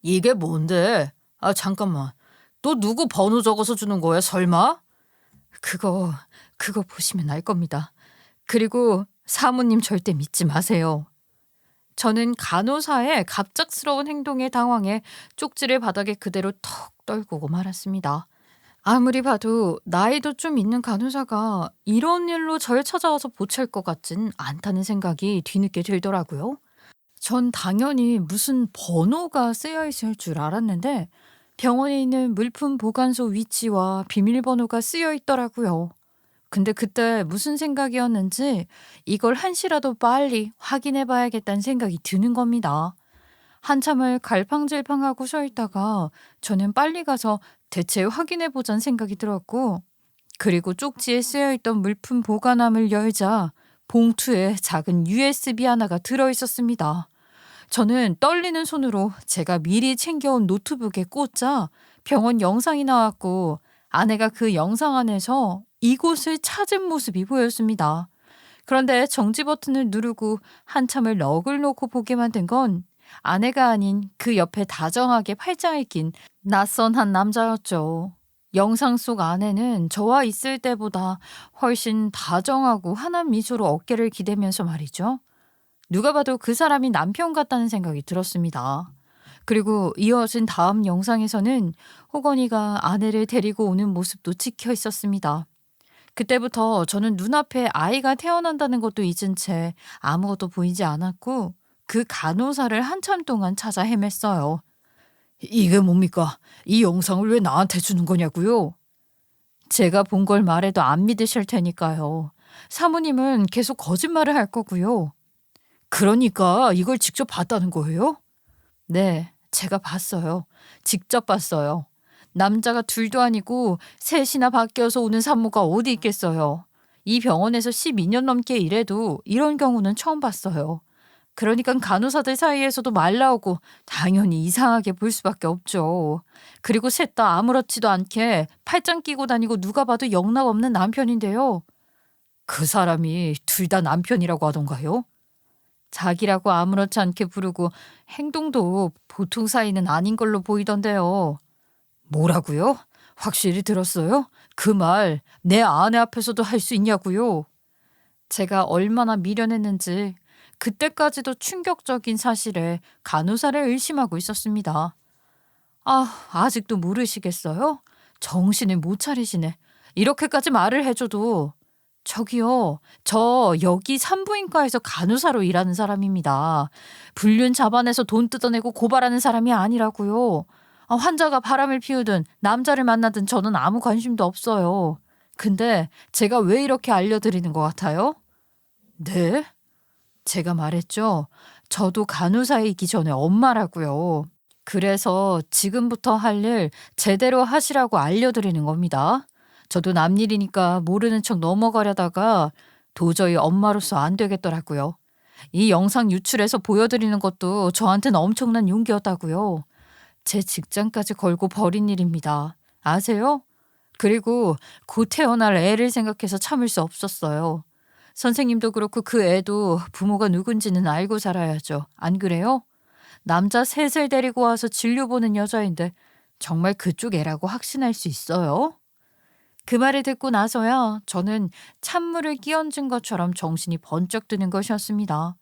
이게 뭔데? 잠깐만. 너 누구 번호 적어서 주는 거야, 설마? 그거 보시면 알 겁니다. 그리고 사모님 절대 믿지 마세요. 저는 간호사의 갑작스러운 행동에 당황해 쪽지를 바닥에 그대로 턱 떨구고 말았습니다. 아무리 봐도 나이도 좀 있는 간호사가 이런 일로 절 찾아와서 보챌 것 같진 않다는 생각이 뒤늦게 들더라고요. 전 당연히 무슨 번호가 쓰여 있을 줄 알았는데 병원에 있는 물품 보관소 위치와 비밀번호가 쓰여 있더라고요. 근데 그때 무슨 생각이었는지 이걸 한시라도 빨리 확인해 봐야겠다는 생각이 드는 겁니다. 한참을 갈팡질팡하고 서 있다가 저는 빨리 가서 대체 확인해 보자는 생각이 들었고, 그리고 쪽지에 쓰여 있던 물품 보관함을 열자 봉투에 작은 USB 하나가 들어 있었습니다. 저는 떨리는 손으로 제가 미리 챙겨온 노트북에 꽂자 병원 영상이 나왔고 아내가 그 영상 안에서 이곳을 찾은 모습이 보였습니다. 그런데 정지 버튼을 누르고 한참을 넋을 놓고 보게 만든 건 아내가 아닌 그 옆에 다정하게 팔짱을 낀 낯선 한 남자였죠. 영상 속 아내는 저와 있을 때보다 훨씬 다정하고 환한 미소로 어깨를 기대면서 말이죠. 누가 봐도 그 사람이 남편 같다는 생각이 들었습니다. 그리고 이어진 다음 영상에서는 호건이가 아내를 데리고 오는 모습도 찍혀 있었습니다. 그때부터 저는 눈앞에 아이가 태어난다는 것도 잊은 채 아무것도 보이지 않았고 그 간호사를 한참 동안 찾아 헤맸어요. 이게 뭡니까? 이 영상을 왜 나한테 주는 거냐고요? 제가 본 걸 말해도 안 믿으실 테니까요. 사모님은 계속 거짓말을 할 거고요. 그러니까 이걸 직접 봤다는 거예요? 네, 제가 봤어요. 직접 봤어요. 남자가 둘도 아니고 셋이나 바뀌어서 오는 산모가 어디 있겠어요. 이 병원에서 12년 넘게 일해도 이런 경우는 처음 봤어요. 그러니까 간호사들 사이에서도 말 나오고 당연히 이상하게 볼 수밖에 없죠. 그리고 셋 다 아무렇지도 않게 팔짱 끼고 다니고 누가 봐도 영락 없는 남편인데요. 그 사람이 둘 다 남편이라고 하던가요? 자기라고 아무렇지 않게 부르고 행동도 보통 사이는 아닌 걸로 보이던데요. 뭐라고요? 확실히 들었어요? 그 말 내 아내 앞에서도 할 수 있냐고요? 제가 얼마나 미련했는지 그때까지도 충격적인 사실에 간호사를 의심하고 있었습니다. 아직도 모르시겠어요? 정신을 못 차리시네. 이렇게까지 말을 해줘도. 저기요, 저 여기 산부인과에서 간호사로 일하는 사람입니다. 불륜 자반해서 돈 뜯어내고 고발하는 사람이 아니라고요. 환자가 바람을 피우든 남자를 만나든 저는 아무 관심도 없어요. 근데 제가 왜 이렇게 알려드리는 것 같아요? 네? 제가 말했죠. 저도 간호사이기 전에 엄마라고요. 그래서 지금부터 할 일 제대로 하시라고 알려드리는 겁니다. 저도 남일이니까 모르는 척 넘어가려다가 도저히 엄마로서 안 되겠더라고요. 이 영상 유출해서 보여드리는 것도 저한테는 엄청난 용기였다고요. 제 직장까지 걸고 벌인 일입니다. 아세요? 그리고 곧 태어날 애를 생각해서 참을 수 없었어요. 선생님도 그렇고 그 애도 부모가 누군지는 알고 살아야죠. 안 그래요? 남자 셋을 데리고 와서 진료 보는 여자인데 정말 그쪽 애라고 확신할 수 있어요? 그 말을 듣고 나서야 저는 찬물을 끼얹은 것처럼 정신이 번쩍 드는 것이었습니다.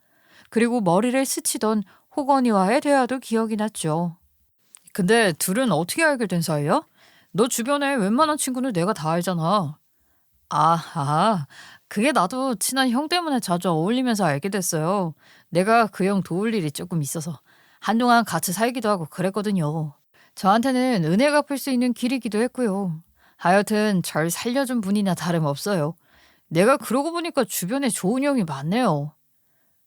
그리고 머리를 스치던 호건이와의 대화도 기억이 났죠. 근데 둘은 어떻게 알게 된 사이야? 너 주변에 웬만한 친구는 내가 다 알잖아. 그게 나도 친한 형 때문에 자주 어울리면서 알게 됐어요. 내가 그 형 도울 일이 조금 있어서 한동안 같이 살기도 하고 그랬거든요. 저한테는 은혜 갚을 수 있는 길이기도 했고요. 하여튼 절 살려준 분이나 다름없어요. 내가 그러고 보니까 주변에 좋은 형이 많네요.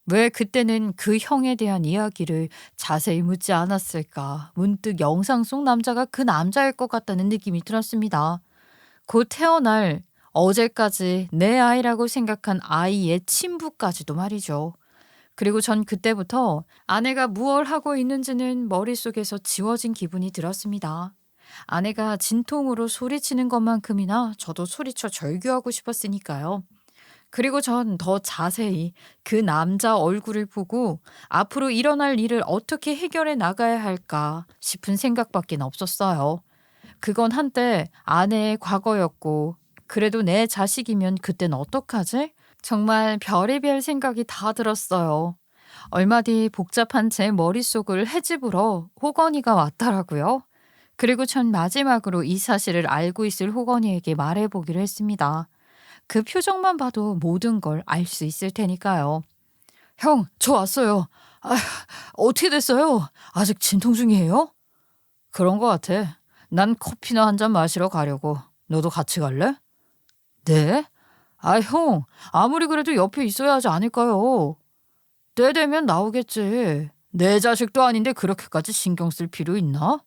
왜 그때는 그 형에 대한 이야기를 자세히 묻지 않았을까? 문득 영상 속 남자가 그 남자일 것 같다는 느낌이 들었습니다. 곧 태어날 어제까지 내 아이라고 생각한 아이의 친부까지도 말이죠. 그리고 전 그때부터 아내가 무얼 하고 있는지는 머릿속에서 지워진 기분이 들었습니다. 아내가 진통으로 소리치는 것만큼이나 저도 소리쳐 절규하고 싶었으니까요. 그리고 전 더 자세히 그 남자 얼굴을 보고 앞으로 일어날 일을 어떻게 해결해 나가야 할까 싶은 생각밖에 없었어요. 그건 한때 아내의 과거였고 그래도 내 자식이면 그땐 어떡하지? 정말 별의별 생각이 다 들었어요. 얼마 뒤 복잡한 제 머릿속을 헤집으러 호건이가 왔더라고요. 그리고 전 마지막으로 이 사실을 알고 있을 호건이에게 말해보기로 했습니다. 그 표정만 봐도 모든 걸 알 수 있을 테니까요. 형, 저 왔어요. 어떻게 됐어요? 아직 진통 중이에요? 그런 것 같아. 난 커피나 한 잔 마시러 가려고. 너도 같이 갈래? 네? 형, 아무리 그래도 옆에 있어야 하지 않을까요? 때 되면 나오겠지. 내 자식도 아닌데 그렇게까지 신경 쓸 필요 있나?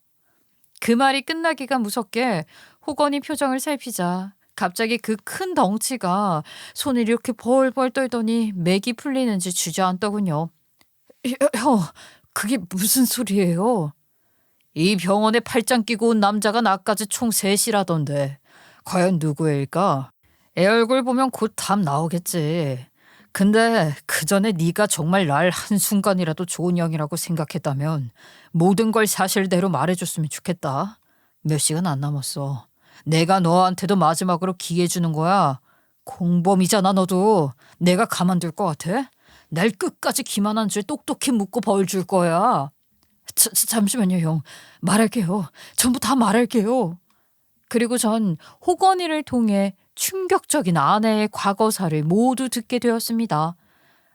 그 말이 끝나기가 무섭게 호건이 표정을 살피자 갑자기 그 큰 덩치가 손을 이렇게 벌벌 떨더니 맥이 풀리는지 주저앉더군요. 형, 그게 무슨 소리예요? 이 병원에 팔짱 끼고 온 남자가 나까지 총 셋이라던데 과연 누구일까? 애 얼굴 보면 곧 답 나오겠지. 근데 그 전에 네가 정말 날 한순간이라도 좋은 형이라고 생각했다면 모든 걸 사실대로 말해줬으면 좋겠다. 몇 시간 안 남았어. 내가 너한테도 마지막으로 기회 주는 거야. 공범이잖아 너도. 내가 가만둘 것 같아? 날 끝까지 기만한 죄 똑똑히 묻고 벌 줄 거야. 잠시만요 형. 말할게요. 전부 다 말할게요. 그리고 전 호건이를 통해 충격적인 아내의 과거사를 모두 듣게 되었습니다.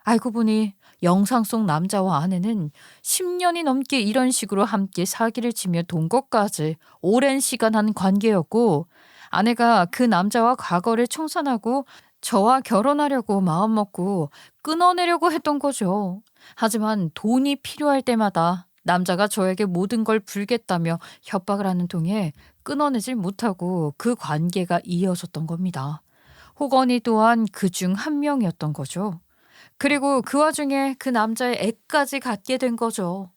알고 보니 영상 속 남자와 아내는 10년이 넘게 이런 식으로 함께 사기를 치며 돈 것까지 오랜 시간 한 관계였고, 아내가 그 남자와 과거를 청산하고 저와 결혼하려고 마음먹고 끊어내려고 했던 거죠. 하지만 돈이 필요할 때마다 남자가 저에게 모든 걸 불겠다며 협박을 하는 통에 끊어내질 못하고 그 관계가 이어졌던 겁니다. 호건이 또한 그 중 한 명이었던 거죠. 그리고 그 와중에 그 남자의 애까지 갖게 된 거죠.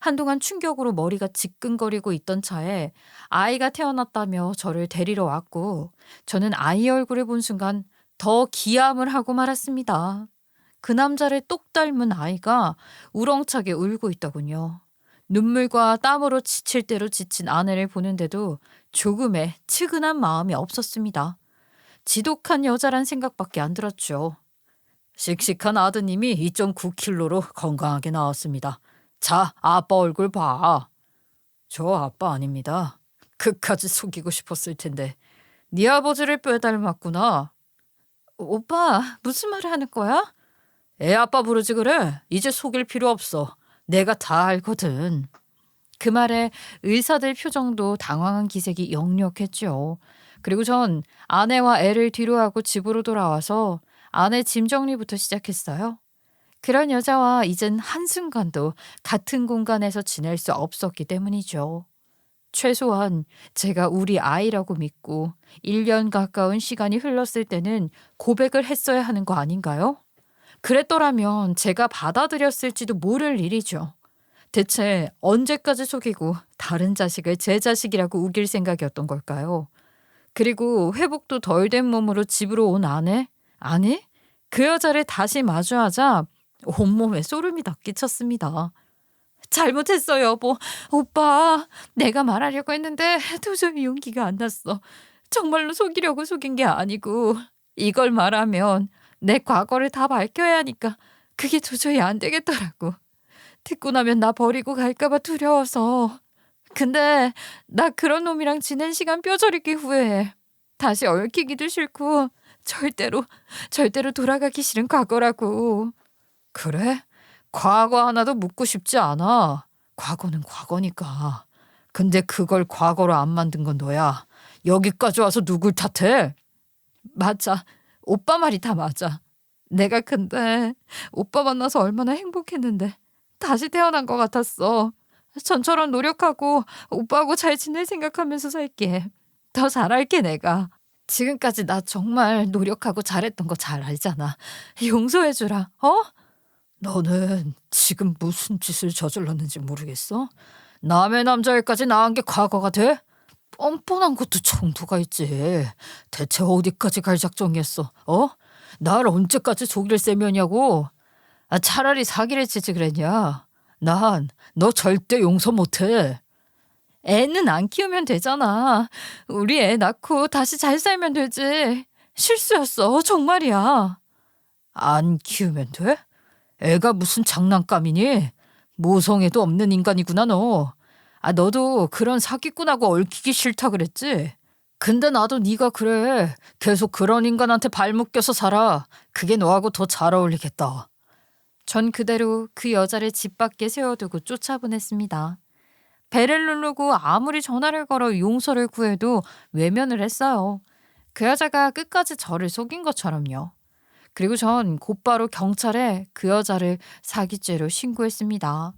한동안 충격으로 머리가 지끈거리고 있던 차에 아이가 태어났다며 저를 데리러 왔고, 저는 아이 얼굴을 본 순간 더 기함을 하고 말았습니다. 그 남자를 똑 닮은 아이가 우렁차게 울고 있더군요. 눈물과 땀으로 지칠 대로 지친 아내를 보는데도 조금의 측은한 마음이 없었습니다. 지독한 여자란 생각밖에 안 들었죠. 씩씩한 아드님이 2.9kg로 건강하게 나왔습니다. 자, 아빠 얼굴 봐. 저 아빠 아닙니다. 그까지 속이고 싶었을 텐데. 네 아버지를 빼닮았구나. 오빠, 무슨 말을 하는 거야? 애 아빠 부르지 그래. 이제 속일 필요 없어. 내가 다 알거든. 그 말에 의사들 표정도 당황한 기색이 역력했죠. 그리고 전 아내와 애를 뒤로하고 집으로 돌아와서 아내 짐 정리부터 시작했어요. 그런 여자와 이젠 한순간도 같은 공간에서 지낼 수 없었기 때문이죠. 최소한 제가 우리 아이라고 믿고 1년 가까운 시간이 흘렀을 때는 고백을 했어야 하는 거 아닌가요? 그랬더라면 제가 받아들였을지도 모를 일이죠. 대체 언제까지 속이고 다른 자식을 제 자식이라고 우길 생각이었던 걸까요? 그리고 회복도 덜 된 몸으로 집으로 온 아내? 아니? 그 여자를 다시 마주하자 온몸에 소름이 돋기쳤습니다. 잘못했어 여보. 오빠, 내가 말하려고 했는데 도저히 용기가 안 났어. 정말로 속이려고 속인 게 아니고, 이걸 말하면 내 과거를 다 밝혀야 하니까 그게 도저히 안 되겠더라고. 듣고 나면 나 버리고 갈까봐 두려워서. 근데 나 그런 놈이랑 지낸 시간 뼈저리게 후회해. 다시 얽히기도 싫고 절대로 돌아가기 싫은 과거라고. 그래? 과거 하나도 묻고 싶지 않아. 과거는 과거니까. 근데 그걸 과거로 안 만든 건 너야. 여기까지 와서 누굴 탓해? 맞아. 오빠 말이 다 맞아. 내가 근데 오빠 만나서 얼마나 행복했는데 다시 태어난 것 같았어. 전처럼 노력하고 오빠하고 잘 지낼 생각하면서 살게. 더 잘할게 내가. 지금까지 나 정말 노력하고 잘했던 거 잘 알잖아. 용서해주라. 어? 너는 지금 무슨 짓을 저질렀는지 모르겠어? 남의 남자애까지 낳은 게 과거가 돼? 뻔뻔한 것도 정도가 있지. 대체 어디까지 갈 작정이었어? 어? 날 언제까지 속일 셈이냐고? 차라리 사기를 치지 그랬냐? 난 너 절대 용서 못해. 애는 안 키우면 되잖아. 우리 애 낳고 다시 잘 살면 되지. 실수였어. 정말이야. 안 키우면 돼? 애가 무슨 장난감이니? 모성애도 없는 인간이구나 너. 너도 그런 사기꾼하고 얽히기 싫다 그랬지? 근데 나도 네가 그래. 계속 그런 인간한테 발목 껴서 살아. 그게 너하고 더 잘 어울리겠다. 전 그대로 그 여자를 집 밖에 세워두고 쫓아보냈습니다. 배를 누르고 아무리 전화를 걸어 용서를 구해도 외면을 했어요. 그 여자가 끝까지 저를 속인 것처럼요. 그리고 전 곧바로 경찰에 그 여자를 사기죄로 신고했습니다.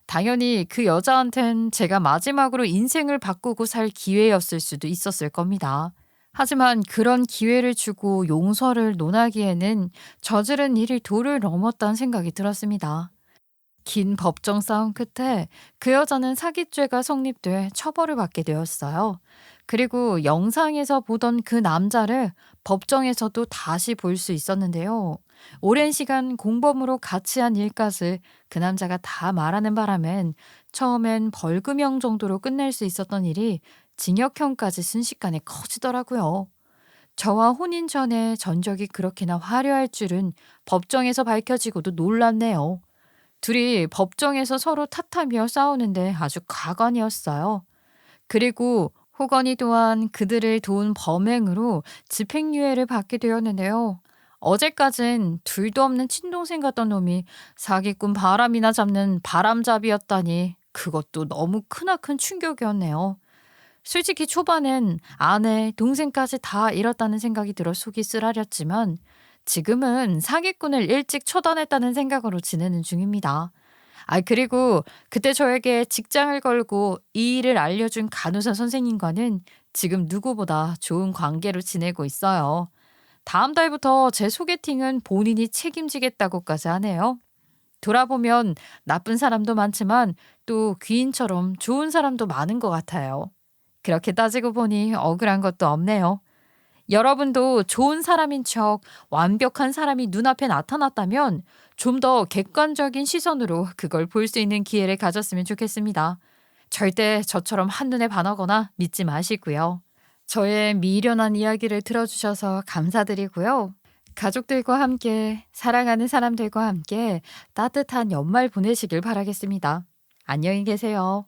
당연히 그 여자한텐 제가 마지막으로 인생을 바꾸고 살 기회였을 수도 있었을 겁니다. 하지만 그런 기회를 주고 용서를 논하기에는 저지른 일이 도를 넘었다는 생각이 들었습니다. 긴 법정 싸움 끝에 그 여자는 사기죄가 성립돼 처벌을 받게 되었어요. 그리고 영상에서 보던 그 남자를 법정에서도 다시 볼 수 있었는데요. 오랜 시간 공범으로 같이 한 일까지 그 남자가 다 말하는 바람엔 처음엔 벌금형 정도로 끝낼 수 있었던 일이 징역형까지 순식간에 커지더라고요. 저와 혼인 전에 전적이 그렇게나 화려할 줄은 법정에서 밝혀지고도 놀랐네요. 둘이 법정에서 서로 탓하며 싸우는데 아주 가관이었어요. 그리고 호건이 또한 그들을 도운 범행으로 집행유예를 받게 되었는데요. 어제까진 둘도 없는 친동생 같던 놈이 사기꾼 바람이나 잡는 바람잡이였다니 그것도 너무 크나큰 충격이었네요. 솔직히 초반엔 아내, 동생까지 다 잃었다는 생각이 들어 속이 쓰라렸지만 지금은 사기꾼을 일찍 처단했다는 생각으로 지내는 중입니다. 그리고 그때 저에게 직장을 걸고 이 일을 알려준 간호사 선생님과는 지금 누구보다 좋은 관계로 지내고 있어요. 다음 달부터 제 소개팅은 본인이 책임지겠다고까지 하네요. 돌아보면 나쁜 사람도 많지만 또 귀인처럼 좋은 사람도 많은 것 같아요. 그렇게 따지고 보니 억울한 것도 없네요. 여러분도 좋은 사람인 척 완벽한 사람이 눈앞에 나타났다면 좀 더 객관적인 시선으로 그걸 볼 수 있는 기회를 가졌으면 좋겠습니다. 절대 저처럼 한눈에 반하거나 믿지 마시고요. 저의 미련한 이야기를 들어주셔서 감사드리고요. 가족들과 함께, 사랑하는 사람들과 함께 따뜻한 연말 보내시길 바라겠습니다. 안녕히 계세요.